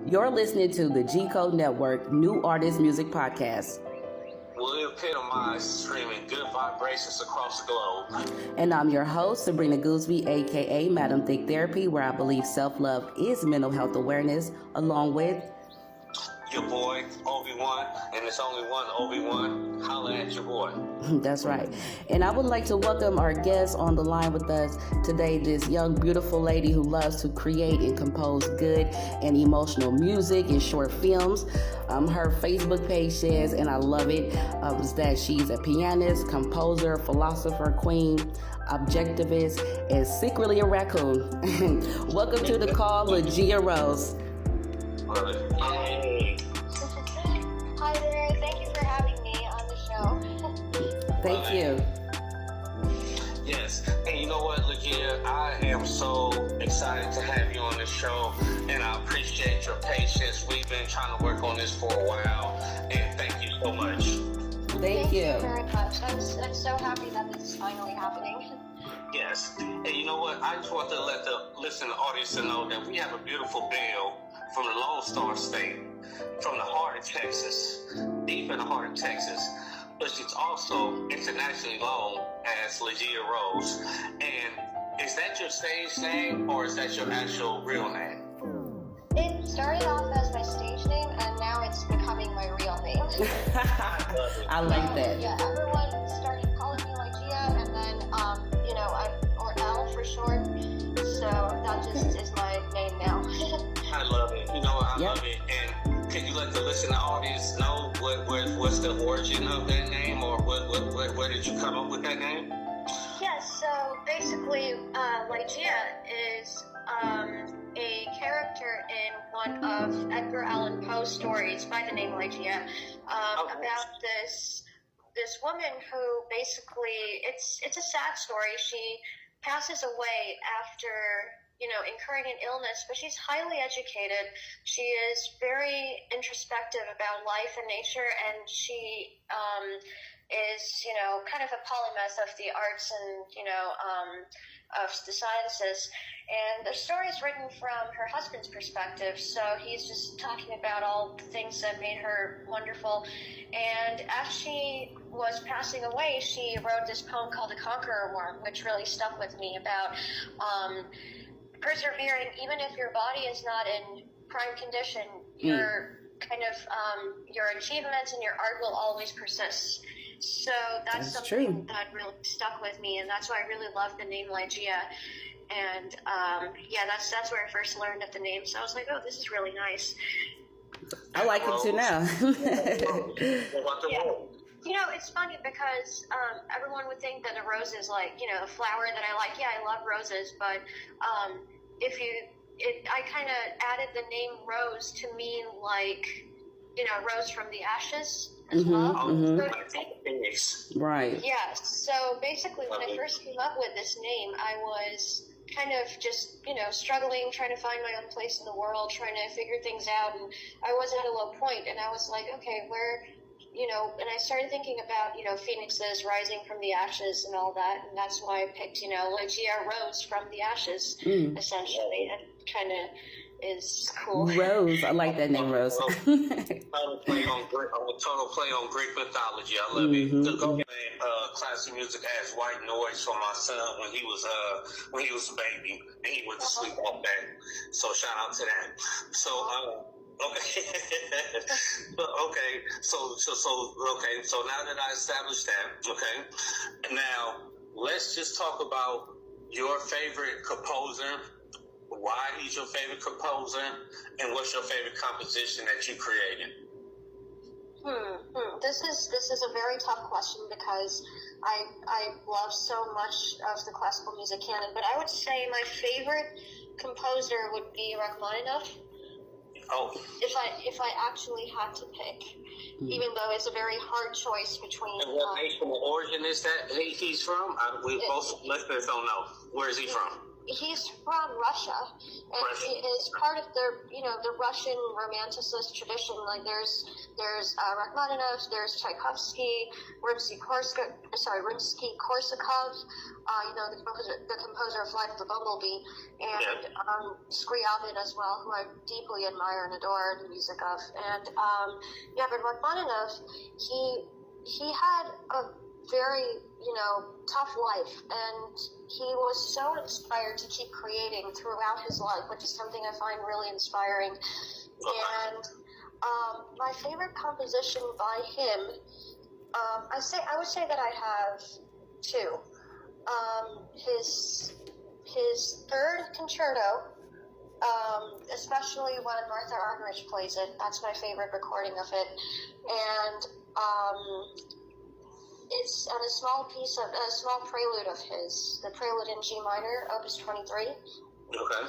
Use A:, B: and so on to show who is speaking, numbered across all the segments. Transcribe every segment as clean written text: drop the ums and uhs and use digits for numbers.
A: You're listening to the G Code Network New Artist Music Podcast.
B: Will epitomize streaming good vibrations across the globe.
A: And I'm your host, Sabrina Goosby, aka Madam Thick Therapy, where I believe self-love is mental health awareness, along with
B: your boy, Obi-Wan, and it's only one Obi-Wan. Holla at your boy.
A: That's right. And I would like to welcome our guest on the line with us today, this young, beautiful lady who loves to create and compose good and emotional music and short films. Her Facebook page says, and I love it, is that she's a pianist, composer, philosopher, queen, objectivist, and secretly a raccoon. Welcome to the call, Ligeia Rose.
B: Hey.
C: Hi there, thank you for having me on the show.
A: Thank you.
B: Yes, and you know what, Ligeia, I am so excited to have you on the show, and I appreciate your patience. We've been trying to work on this for a while, and thank you so much.
A: Thank you
C: very much. I'm so happy that this is finally happening.
B: Yes, and you know what, I just want to let the listening audience know that we have a beautiful bill from the Lone Star State, from the heart of Texas, deep in the heart of Texas. But she's also internationally known as Ligeia Rose. And is that your stage name or is that your actual real name?
C: It started off as my stage name and now it's becoming my real name.
A: I like that.
C: Yeah, everyone started calling me Ligeia and then, or L for short. So that just is my name now.
B: I love it. You know, I love it. And can you let the listening audience know what's the origin of that name, or where did you come up with that name?
C: Yes, so basically, Ligeia is a character in one of Edgar Allan Poe's stories by the name Ligeia, about this woman who basically, it's a sad story. She passes away after incurring an illness, but she's highly educated. She is very introspective about life and nature, and she is, kind of a polymath of the arts and, of the sciences. And the story is written from her husband's perspective, so he's just talking about all the things that made her wonderful. And as she was passing away, she wrote this poem called The Conqueror Worm, which really stuck with me, about persevering, even if your body is not in prime condition, your kind of your achievements and your art will always persist. So that's something
A: true.
C: That really stuck with me, and that's why I really love the name Ligeia. And that's where I first learned of the name. So I was like, oh, this is really nice.
A: I like it too now.
C: Yeah. It's funny because everyone would think that a rose is like, a flower that I like. Yeah, I love roses, but I kind of added the name Rose to mean like, rose from the ashes as well.
A: Right.
C: Yeah, so basically when I first came up with this name, I was kind of just, struggling, trying to find my own place in the world, trying to figure things out, and I was at a low point, and I was like, okay, where, and I started thinking about, phoenixes rising from the ashes and all that, and that's why I picked, Ligeia Rose from the ashes, essentially. It kind of is cool.
A: Rose, I like that name, Rose.
B: I'm a total play on Greek mythology. I love it. The classical music has white noise for my son when he was a baby and he went to sleep all day. So shout out to that. So okay. So now that I established that, okay, now let's just talk about your favorite composer. Why he's your favorite composer, and what's your favorite composition that you created?
C: This is a very tough question because I love so much of the classical music canon, but I would say my favorite composer would be Rachmaninoff.
B: Oh.
C: If I actually had to pick, even though it's a very hard choice between.
B: And what nation of origin is that he's from? Most listeners don't know. Where is he from?
C: he's from Russia, and he is part of the Russian Romanticist tradition. Like there's Rachmaninoff, there's Tchaikovsky, Rimsky-Korsakov, the composer of Flight of the Bumblebee, and Scriabin as well, who I deeply admire and adore the music of. And but Rachmaninoff, he had a very tough life, and he was so inspired to keep creating throughout his life, which is something I find really inspiring. And my favorite composition by him, I would say that I have two. His third concerto, especially when Martha Argerich plays it. That's my favorite recording of it. And it's on a small prelude of his, the prelude in G minor, Opus 23.
B: Okay.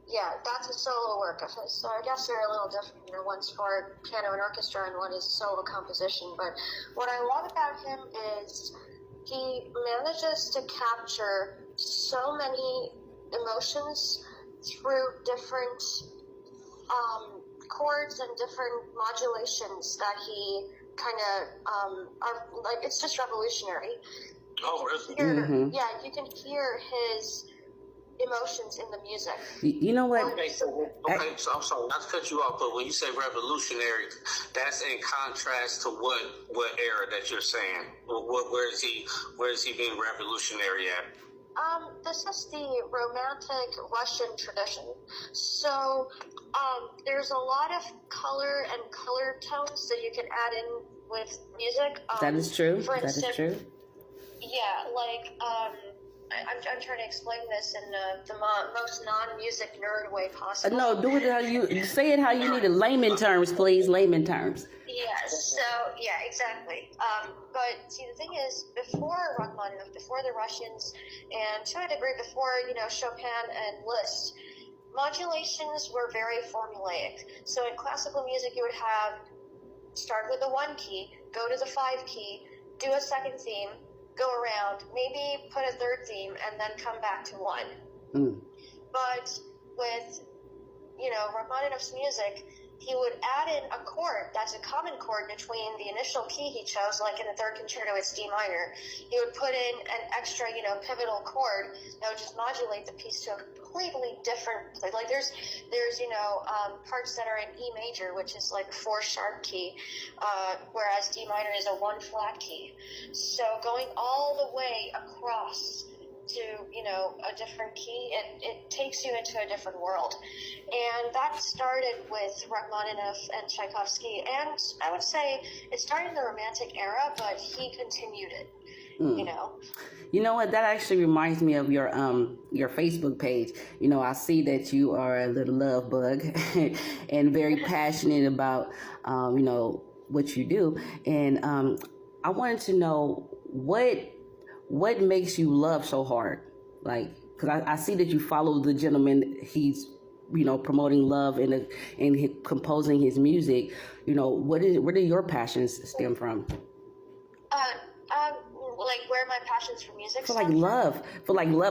C: Yeah, that's a solo work of his. So I guess they're a little different. One's for piano and orchestra, and one is solo composition. But what I love about him is he manages to capture so many emotions through different chords and different modulations that he kind of are like, it's just revolutionary.
B: Oh, really?
C: Yeah, you can hear his emotions in the music.
A: You know what?
B: Okay, so I'm sorry not to cut you off, but when you say revolutionary, that's in contrast to what era that you're saying? Where is he being revolutionary at?
C: This is the Romantic Russian tradition. So there's a lot of color and color tones that you can add in with music.
A: That is true.
C: For
A: That is true.
C: Yeah, like I'm trying to explain this in the most non-music nerd way possible.
A: No, do it how you say it. How you need it. Layman terms, please. Layman terms.
C: Yes. So yeah, exactly. But see, the thing is, before Rachmaninoff, before the Russians, and to a degree before Chopin and Liszt, modulations were very formulaic. So in classical music, you would have start with the 1 key, go to the 5 key, do a second theme, go around, maybe put a third theme, and then come back to 1. But with, Rachmaninoff's music, he would add in a chord that's a common chord between the initial key he chose, like in the third concerto, it's D minor. He would put in an extra, pivotal chord that would just modulate the piece to a completely different place. Like there's parts that are in E major, which is like a 4 sharp key, whereas D minor is a 1 flat key. So going all the way across to a different key, it takes you into a different world. And that started with Rachmaninoff and Tchaikovsky, and I would say it started in the Romantic era, but he continued it.
A: You know what? That actually reminds me of your Facebook page. I see that you are a little love bug and very passionate about what you do. And I wanted to know what makes you love so hard? Like, because I see that you follow the gentleman. He's promoting love and composing his music. Where do your passions stem from?
C: Like where my passions for music
A: for love.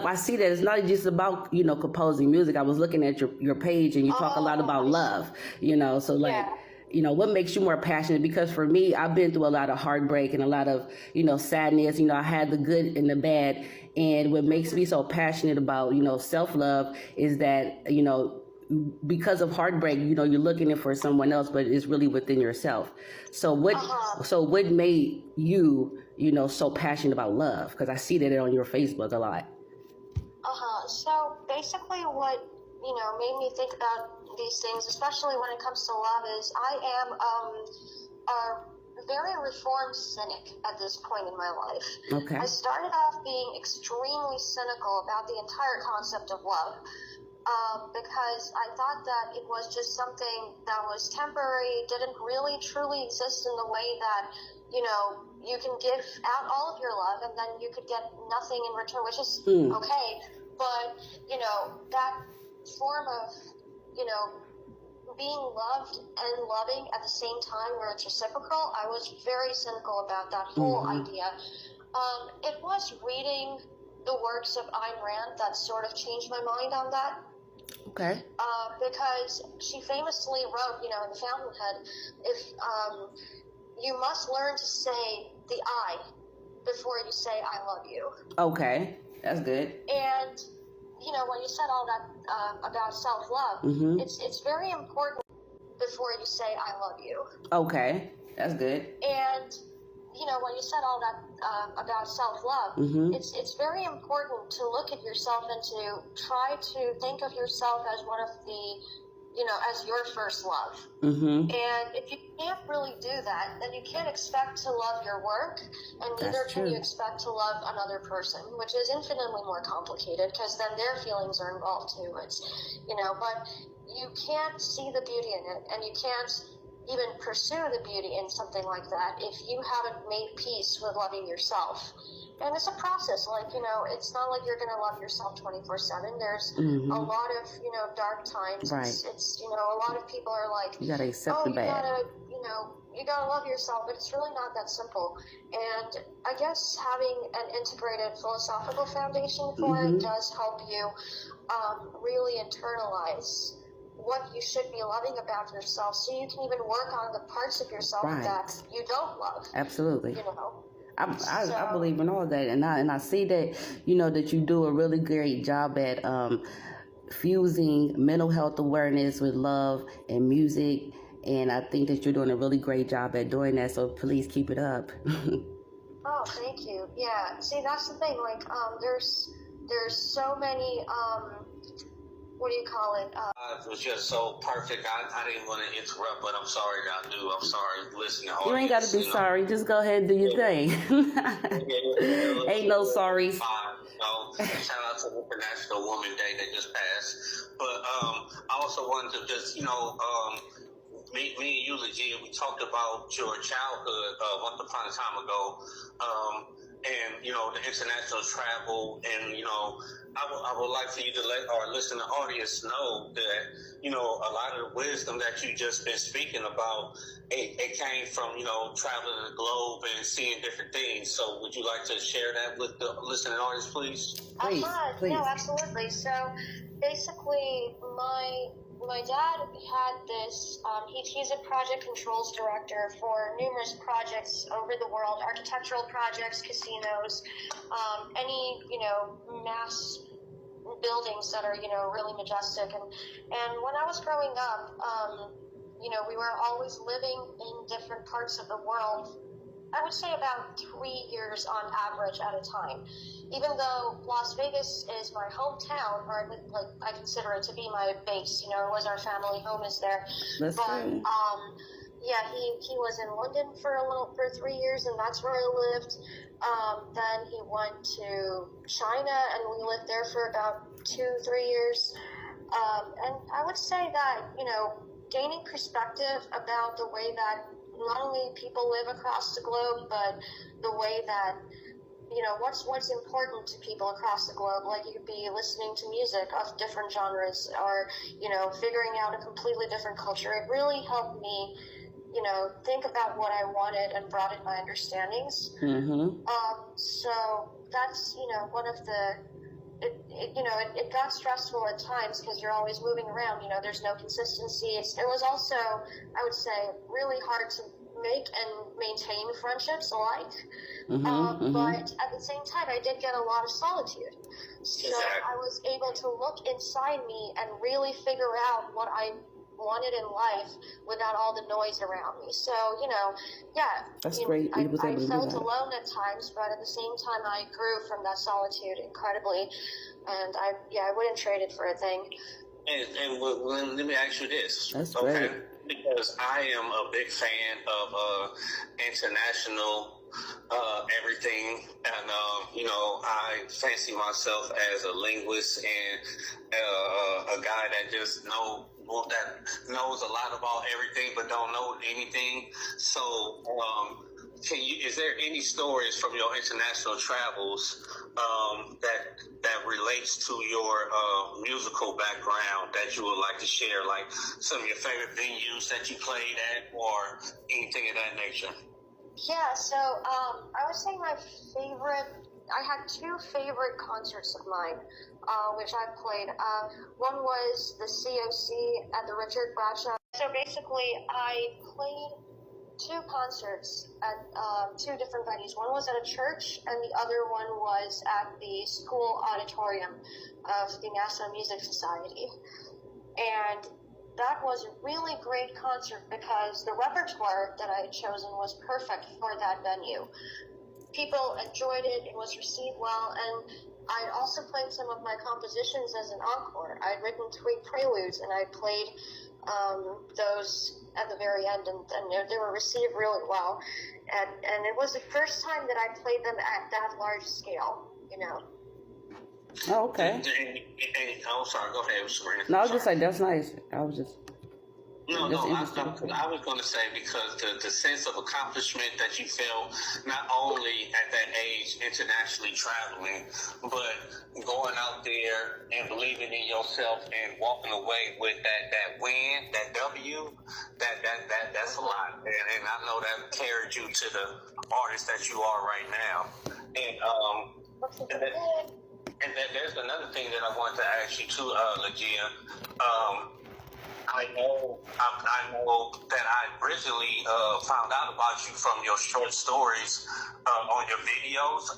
A: I see that it's not just about composing music. I was looking at your page, and you talk a lot about love. So like. Yeah. What makes you more passionate? Because for me, I've been through a lot of heartbreak and a lot of, sadness. I had the good and the bad. And what makes me so passionate about, self-love is that, because of heartbreak, you're looking for someone else, but it's really within yourself. So what made you, so passionate about love? Because I see that on your Facebook a lot.
C: So basically what, made me think about these things, especially when it comes to love, is I am a very reformed cynic at this point in my life.
A: Okay.
C: I started off being extremely cynical about the entire concept of love, because I thought that it was just something that was temporary, didn't really truly exist in the way that, you can give out all of your love and then you could get nothing in return, which is okay. But, that form of, being loved and loving at the same time where it's reciprocal, I was very cynical about that whole idea. It was reading the works of Ayn Rand that sort of changed my mind on that.
A: Okay.
C: Because she famously wrote, in The Fountainhead, if you must learn to say the I before you say I love you.
A: Okay, that's good.
C: And when you said all that about self-love,
A: mm-hmm.
C: it's very important before you say I love you.
A: Okay, that's good.
C: And when you said all that about self-love,
A: mm-hmm.
C: it's very important to look at yourself and to try to think of yourself as one of the, as your first love.
A: Mm-hmm.
C: And if you can't really do that, then you can't expect to love your work, and neither
A: That's
C: can
A: true.
C: you expect to love another person, which is infinitely more complicated because then their feelings are involved too. It's, but you can't see the beauty in it, and you can't even pursue the beauty in something like that if you haven't made peace with loving yourself. And it's a process, it's not like you're going to love yourself 24/7. There's
A: mm-hmm.
C: a lot of, dark times.
A: Right.
C: It's a lot of people are like,
A: you got to accept the bad.
C: You got to love yourself, but it's really not that simple. And I guess having an integrated philosophical foundation for
A: mm-hmm.
C: it does help you really internalize what you should be loving about yourself, so you can even work on the parts of yourself
A: right.
C: that you don't love.
A: Absolutely. I believe in all of that, and I see that that you do a really great job at fusing mental health awareness with love and music, and I think that you're doing a really great job at doing that. So please keep it up.
C: Oh, thank you. Yeah. See, that's the thing. There's so many. What do you call it?
B: It was just so perfect. I didn't want to interrupt, but I'm sorry that I do. I'm sorry, listening.
A: You ain't got to be sorry. Just go ahead and do your thing. Ain't no sorries.
B: Shout out to International Women's Day that just passed. But I also wanted to just, me and you, Ligeia, we talked about your childhood once upon a time ago. And, the international travel, and, I would like for you to let our listening audience know that, a lot of the wisdom that you just been speaking about, it came from, traveling the globe and seeing different things. So would you like to share that with the listening audience, please?
A: Please.
C: No, absolutely. So basically, my dad had this, he's a project controls director for numerous projects over the world, architectural projects, casinos, any, mass buildings that are, really majestic. And when I was growing up, we were always living in different parts of the world. I would say about 3 years on average at a time. Even though Las Vegas is my hometown, or I consider it to be my base, it was our family home is there.
A: That's good.
C: He was in London for 3 years, and that's where I lived. Then he went to China, and we lived there for about 2-3 years. And I would say that, gaining perspective about the way that not only people live across the globe, but the way that, what's important to people across the globe. Like, you could be listening to music of different genres, or, figuring out a completely different culture. It really helped me, think about what I wanted and broaden my understandings.
A: Mm-hmm.
C: So that's, one of the, it got stressful at times because you're always moving around, there's no consistency. It was also, I would say, really hard to make and maintain friendships alike. But at the same time, I did get a lot of solitude. So I was able to look inside me and really figure out what I wanted in life without all the noise around me. So,
A: that's great. I
C: felt alone at times, but at the same time, I grew from that solitude incredibly, and I wouldn't trade it for a thing.
B: And let me ask you this.
A: That's great.
B: Because I am a big fan of international everything, and I fancy myself as a linguist and a guy that just knows a lot about everything but don't know anything. So is there any stories from your international travels that relates to your musical background that you would like to share, like some of your favorite venues that you played at or anything of that nature?
C: Yeah, so I would say my favorite I had two favorite concerts of mine, which I played. One was the COC at the Richard Bradshaw. So basically, I played two concerts at two different venues. One was at a church, and the other one was at the school auditorium of the National Music Society. And that was a really great concert because the repertoire that I had chosen was perfect for that venue. People enjoyed it, it was received well, and I also played some of my compositions as an encore. I had written 3 preludes, and I played those at the very end, and they were received really well. And it was the first time that I played them at that large scale, you know.
A: Oh, okay.
B: Oh, sorry. Go ahead, Sabrina.
A: No, I was just like, that's nice. I was just...
B: No, I was going to say because the sense of accomplishment that you felt not only at that age internationally traveling, but going out there and believing in yourself and walking away with that win, that W, that's a lot. And I know that carried you to the artist that you are right now. And then there's another thing that I want to ask you too, Ligeia. I know that I originally found out about you from your short stories on your videos.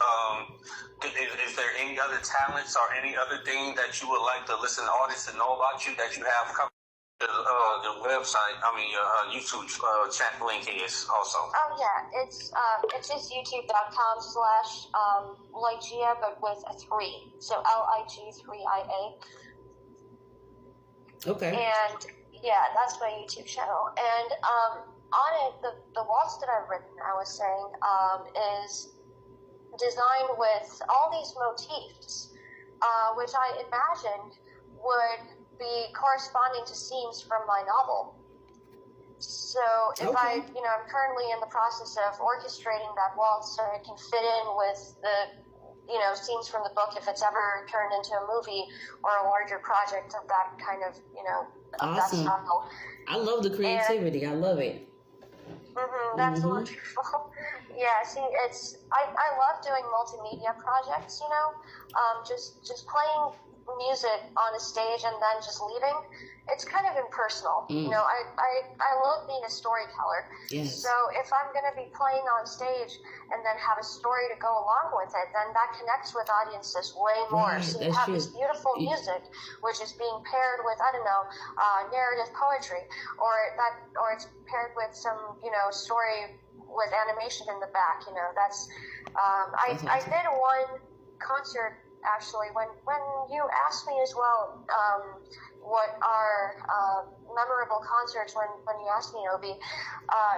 B: Is there any other talents or any other thing that you would like the listening audience to know about you that you have coming to the website? I mean, your YouTube chat link is also.
C: Oh yeah, it's just youtube.com/ Ligeia, but with a 3. So LIG3IA.
A: Okay.
C: And yeah, that's my YouTube channel. And on it, the waltz that I've written, I was saying, is designed with all these motifs, which I imagined would be corresponding to scenes from my novel. So if I'm currently in the process of orchestrating that waltz so it can fit in with the scenes from the book if it's ever turned into a movie or a larger project of that kind of, of that
A: Awesome.
C: style.
A: I love the creativity. I love it.
C: That's wonderful. Yeah, see, I love doing multimedia projects, just playing music on a stage and then just leaving. It's kind of impersonal. I love being a storyteller.
A: Yes.
C: So if I'm going to be playing on stage and then have a story to go along with it, then that connects with audiences way more.
A: Right,
C: so you have this beautiful music, which is being paired with, narrative poetry, or it's paired with some, story with animation in the back. That's I did one concert actually when you asked me as well what are memorable concerts when you asked me, Obi.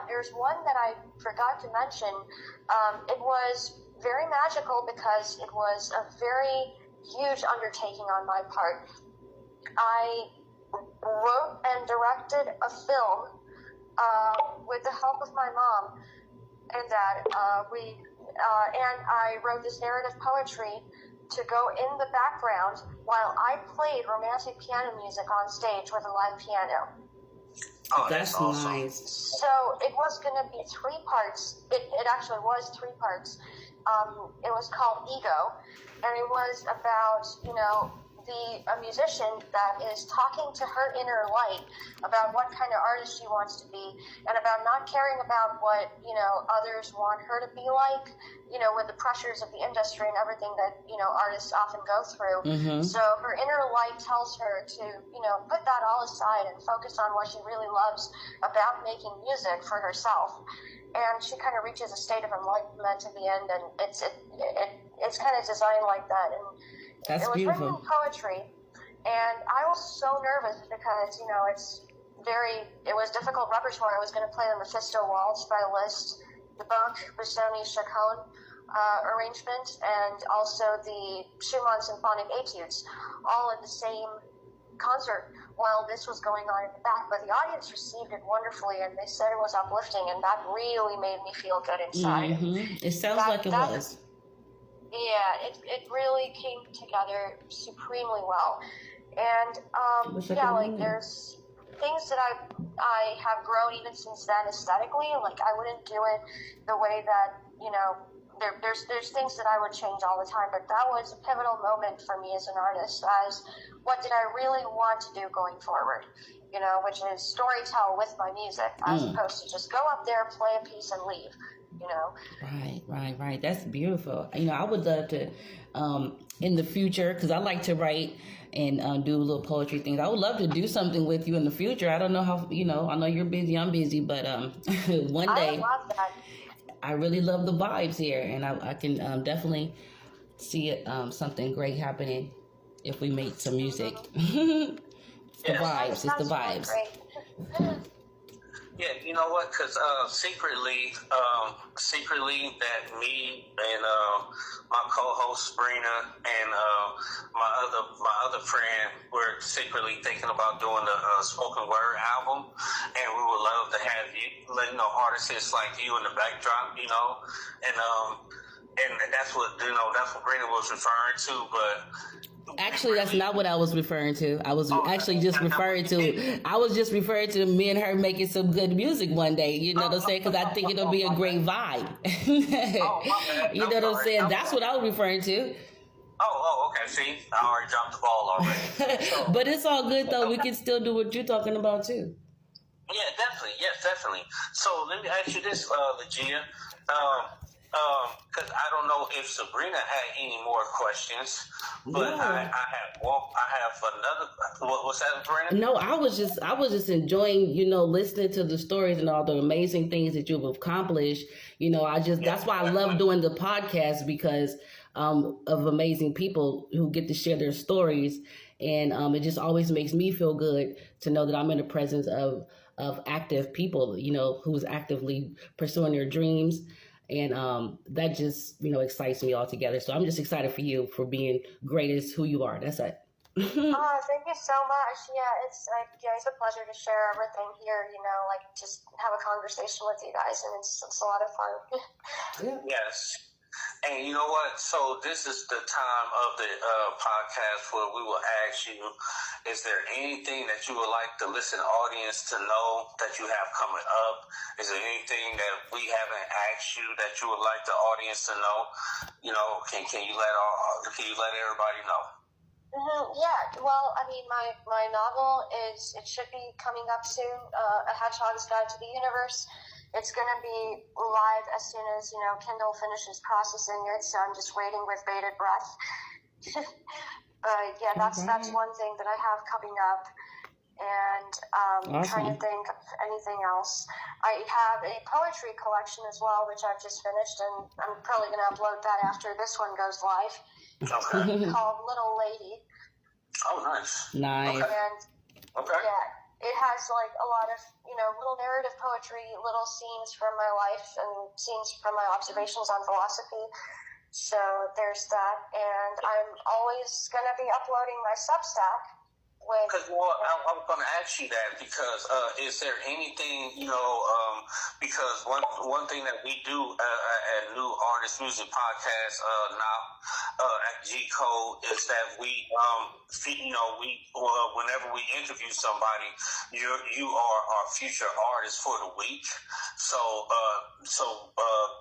C: There's one that I forgot to mention. It was very magical because it was a very huge undertaking on my part. I wrote and directed a film with the help of my mom and dad. And I wrote this narrative poetry to go in the background while I played romantic piano music on stage with a live piano.
B: Oh,
A: that's
B: awesome.
A: Nice.
C: So it was going to be 3 parts. It actually was 3 parts. It was called Ego, and it was about, a musician that is talking to her inner light about what kind of artist she wants to be, and about not caring about what, others want her to be like, with the pressures of the industry and everything that, artists often go through. So her inner light tells her to, put that all aside and focus on what she really loves about making music for herself. And she kind of reaches a state of enlightenment at the end, and it's kind of designed like that. And
A: that's
C: it was
A: beautiful.
C: written in poetry, and I was so nervous because, it was difficult repertoire. I was going to play the Mephisto Waltz by Liszt, the Bach Busoni Chaconne arrangement, and also the Schumann Symphonic Etudes, all in the same concert while this was going on in the back. But the audience received it wonderfully, and they said it was uplifting, and that really made me feel good inside.
A: It sounds like it was.
C: Yeah, it really came together supremely well. And there's things that I have grown even since then aesthetically. Like, I wouldn't do it the way that there's things that I would change all the time, but that was a pivotal moment for me as an artist, as what did I really want to do going forward, you know, which is storytell with my music, as opposed to just go up there, play a piece, and leave, you know.
A: Right. That's beautiful. You know, I would love to, in the future, because I like to write and do little poetry things. I would love to do something with you in the future. I don't know how, you know, I know you're busy, I'm busy, but one day.
C: I love that.
A: I really love the vibes here, and I can definitely see it, something great happening if we make some music. It's the vibes. It's the vibes.
B: Yeah, you know what? Because secretly, that me and my co-host Sabrina and my other friend were secretly thinking about doing the spoken word album, and we would love to have you know, artists like you in the backdrop, you know, and that's what Sabrina was referring to, but.
A: Actually, that's not what I was referring to. I was just referring to me and her making some good music one day. You know what I'm saying? Because I think it'll be a great vibe. You know what I'm saying? That's what I was referring to.
B: Oh, okay. See, I already dropped the ball already.
A: But it's all good, though. We can still do what you're talking about, too.
B: Yeah, definitely. Yes, definitely. So let me ask you this, Ligeia. Because I don't know if Sabrina had any more questions, but I have another. What's that, Sabrina?
A: No, I was just enjoying, you know, listening to the stories and all the amazing things that you've accomplished. You know, that's why I love doing the podcast, because of amazing people who get to share their stories, and it just always makes me feel good to know that I'm in the presence of active people, you know, who's actively pursuing their dreams. And that just, you know, excites me altogether. So I'm just excited for you for being great as who you are. That's it.
C: Thank you so much. Yeah, it's a pleasure to share everything here, you know, like just have a conversation with you guys, and it's a lot of fun.
B: Yeah. Yes. And you know what? So this is the time of the podcast where we will ask you, is there anything that you would like the listening audience to know that you have coming up? Is there anything that we haven't asked you that you would like the audience to know? You know, can you let everybody know?
C: Yeah, well, I mean, my novel it should be coming up soon, A Hedgehog's Guide to the Universe. It's going to be live as soon as, you know, Kindle finishes processing it, so I'm just waiting with bated breath. But yeah, that's one thing that I have coming up. And I'm trying to think of anything else. I have a poetry collection as well, which I've just finished, and I'm probably going to upload that after this one goes live.
B: Okay.
C: Called Little Lady.
B: Oh, nice.
A: Nice.
C: And yeah, it has like a lot of, you know, little narrative poetry, little scenes from my life and scenes from my observations on philosophy. So there's that. And I'm always going to be uploading my Substack.
B: Because I'm going to ask you that because is there anything, you know, because one thing that we do at New Artist Music Podcast now at G Code is that we, you know, whenever we interview somebody, you are our future artist for the week. So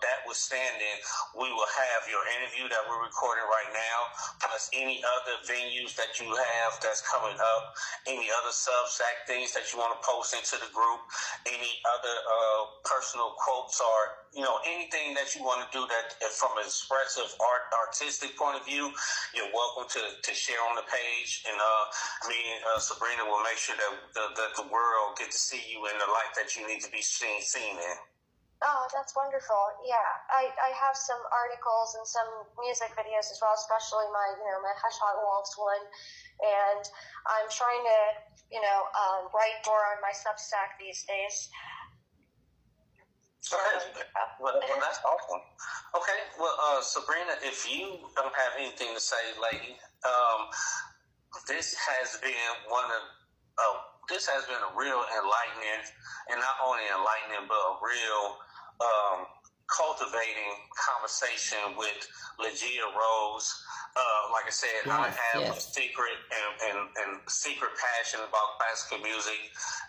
B: notwithstanding, we will have your interview that we're recording right now, plus any other venues that you have that's coming up, any other Substack things that you want to post into the group, any other personal quotes or, you know, anything that you want to do that from an expressive artistic point of view, you're welcome to share on the page. And me and Sabrina will make sure that the world get to see you in the light that you need to be seen in.
C: Oh, that's wonderful. Yeah, I have some articles and some music videos as well, especially my Hedgehog Wolves one. And I'm trying to, write more on my Substack these days.
B: Okay. Well, that's awesome. Okay. Well, Sabrina, if you don't have anything to say, lady, this has been a real enlightening, and not only enlightening, but a real cultivating conversation with Ligeia Rose. Like I said, I have a secret and secret passion about classical music.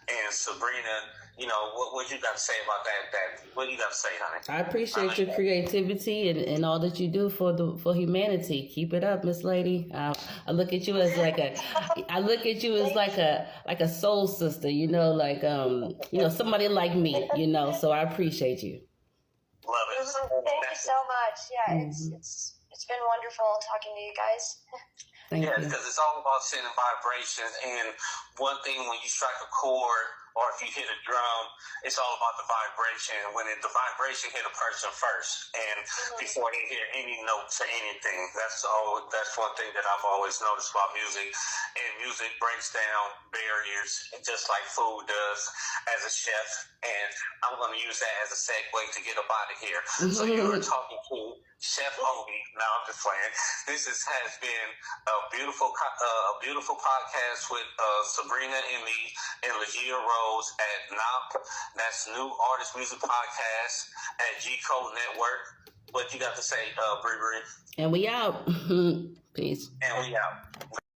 B: And Sabrina, you know, what you got to say about that? What do you got to say, honey?
A: I appreciate your creativity and all that you do for humanity. Keep it up, Miss Lady. I look at you as like a soul sister, you know, like somebody like me, you know. So I appreciate you.
B: Love it.
C: Thank you so much. Yeah, it's been wonderful talking to you guys.
A: Thank you.
B: Because it's all about sending vibrations. And one thing, when you strike a chord or if you hit a drum, it's all about the vibration. When the vibration hit a person first, and before they hear any notes or anything, that's one thing that I've always noticed about music. And music breaks down barriers, just like food does as a chef. And I'm going to use that as a segue to get up out of here. So you were talking to Chef Obi. No, I'm just playing. This has been a beautiful podcast with Sabrina and me and Ligeia Rose at N.A.M.P. That's New Artist Music Podcast at G Code Network. What you got to say, Bree?
A: And we out. Peace.
B: And we out.